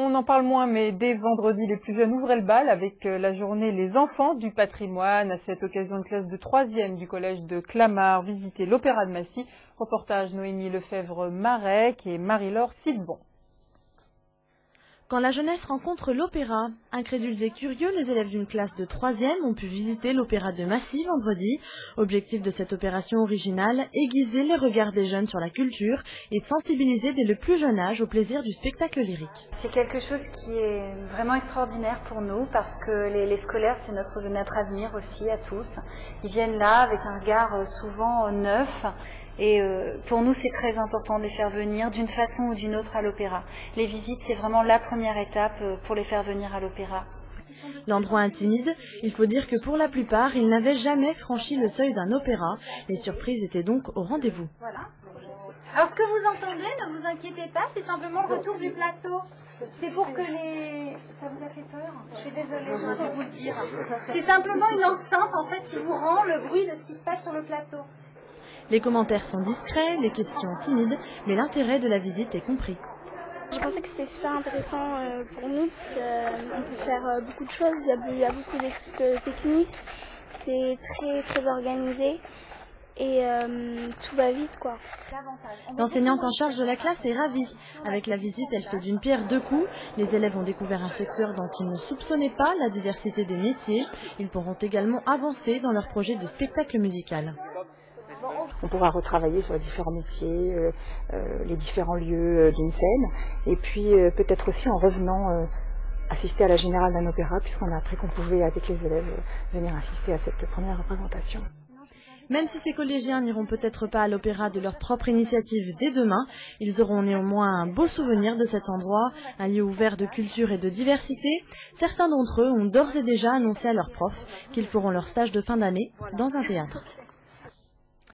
On en parle moins, mais dès vendredi, les plus jeunes ouvraient le bal avec la journée Les Enfants du patrimoine. À cette occasion, une classe de 3e du collège de Clamart visitait l'Opéra de Massy. Reportage Noémie Lefebvre-Marek et Marie-Laure Sidbon. Quand la jeunesse rencontre l'opéra, incrédules et curieux, les élèves d'une classe de 3e ont pu visiter l'Opéra de Massy vendredi. Objectif de cette opération originale, aiguiser les regards des jeunes sur la culture et sensibiliser dès le plus jeune âge au plaisir du spectacle lyrique. C'est quelque chose qui est vraiment extraordinaire pour nous parce que les scolaires, c'est notre avenir aussi à tous. Ils viennent là avec un regard souvent neuf. Et pour nous, c'est très important de les faire venir d'une façon ou d'une autre à l'opéra. Les visites, c'est vraiment la première étape pour les faire venir à l'opéra. L'endroit intimide, il faut dire que pour la plupart, ils n'avaient jamais franchi le seuil d'un opéra. Les surprises étaient donc au rendez-vous. Voilà. Alors ce que vous entendez, ne vous inquiétez pas, c'est simplement le retour du plateau. C'est pour que les... Ça vous a fait peur? Je suis désolée, j'aurais dû vous le dire. C'est simplement une enceinte en fait qui vous rend le bruit de ce qui se passe sur le plateau. Les commentaires sont discrets, les questions timides, mais l'intérêt de la visite est compris. Je pensais que c'était super intéressant pour nous parce qu'on peut faire beaucoup de choses, il y a beaucoup de trucs techniques, c'est très organisé et tout va vite quoi. L'enseignante en charge de la classe est ravie. Avec la visite, elle fait d'une pierre deux coups. Les élèves ont découvert un secteur dont ils ne soupçonnaient pas la diversité des métiers. Ils pourront également avancer dans leur projet de spectacle musical. On pourra retravailler sur les différents métiers, les différents lieux d'une scène, et puis peut-être aussi en revenant assister à la générale d'un opéra, puisqu'on a appris qu'on pouvait, avec les élèves, venir assister à cette première représentation. Même si ces collégiens n'iront peut-être pas à l'opéra de leur propre initiative dès demain, ils auront néanmoins un beau souvenir de cet endroit, un lieu ouvert de culture et de diversité. Certains d'entre eux ont d'ores et déjà annoncé à leurs profs qu'ils feront leur stage de fin d'année dans un théâtre.